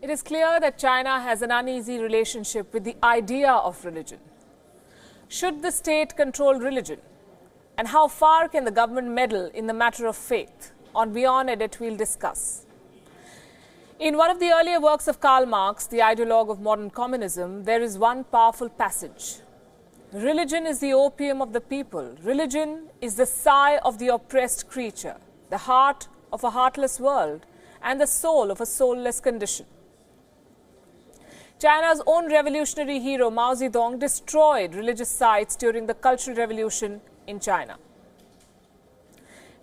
It is clear that China has an uneasy relationship with the idea of religion. Should the state control religion? And how far can the government meddle in the matter of faith? On Wion Edit, we'll discuss. In one of the earlier works of Karl Marx, the ideologue of modern communism, there is one powerful passage. Religion is the opium of the people. Religion is the sigh of the oppressed creature, the heart of a heartless world, and the soul of a soulless condition. China's own revolutionary hero Mao Zedong destroyed religious sites during the Cultural Revolution in China.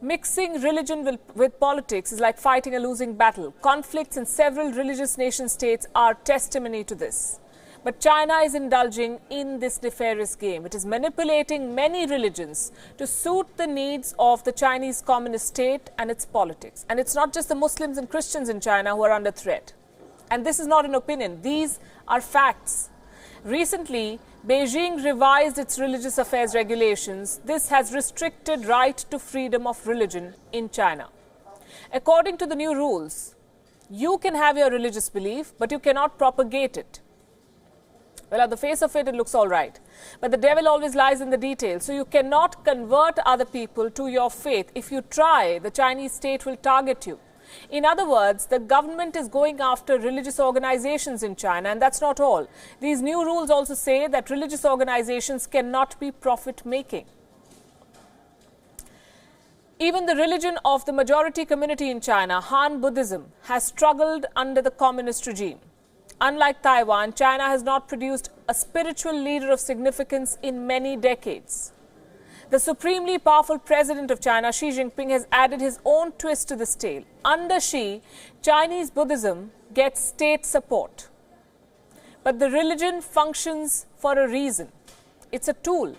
Mixing religion with politics is like fighting a losing battle. Conflicts in several religious nation-states are testimony to this. But China is indulging in this nefarious game. It is manipulating many religions to suit the needs of the Chinese Communist state and its politics. And it's not just the Muslims and Christians in China who are under threat. And this is not an opinion. These are facts. Recently, Beijing revised its religious affairs regulations. This has restricted right to freedom of religion in China. According to the new rules, you can have your religious belief, but you cannot propagate it. Well, on the face of it, it looks all right. But the devil always lies in the details. So you cannot convert other people to your faith. If you try, the Chinese state will target you. In other words, the government is going after religious organizations in China, and that's not all. These new rules also say that religious organizations cannot be profit-making. Even the religion of the majority community in China, Han Buddhism, has struggled under the communist regime. Unlike Taiwan, China has not produced a spiritual leader of significance in many decades. The supremely powerful president of China, Xi Jinping, has added his own twist to this tale. Under Xi, Chinese Buddhism gets state support. But the religion functions for a reason. It's a tool.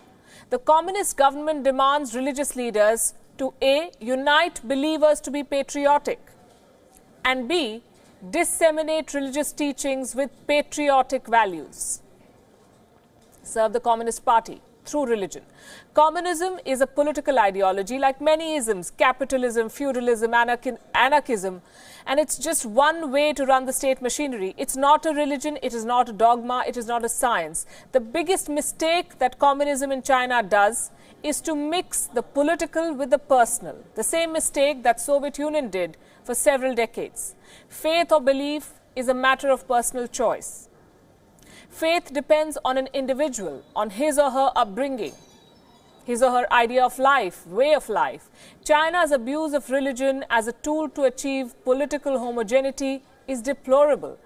The communist government demands religious leaders to A. unite believers to be patriotic, and B. disseminate religious teachings with patriotic values. Serve the Communist Party through religion. Communism is a political ideology like many isms: capitalism, feudalism, anarchism, and it's just one way to run the state machinery. It's not a religion, it is not a dogma, it is not a science. The biggest mistake that communism in China does is to mix the political with the personal, the same mistake that Soviet Union did for several decades. Faith or belief is a matter of personal choice. Faith depends on an individual, on his or her upbringing, his or her idea of life, way of life. China's abuse of religion as a tool to achieve political homogeneity is deplorable.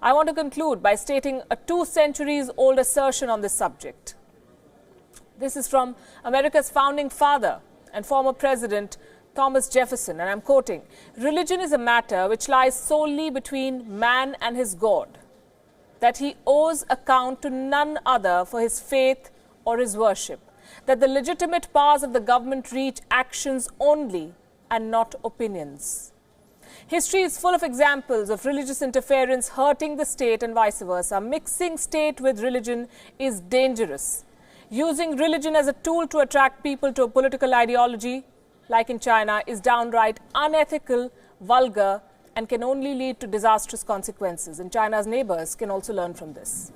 I want to conclude by stating a 2 centuries-old assertion on this subject. This is from America's founding father and former president, Thomas Jefferson, and I'm quoting, "Religion is a matter which lies solely between man and his God, that he owes account to none other for his faith or his worship, that the legitimate powers of the government reach actions only and not opinions." History is full of examples of religious interference hurting the state and vice versa. Mixing state with religion is dangerous. Using religion as a tool to attract people to a political ideology, like in China, is downright unethical, vulgar, and can only lead to disastrous consequences. And China's neighbors can also learn from this.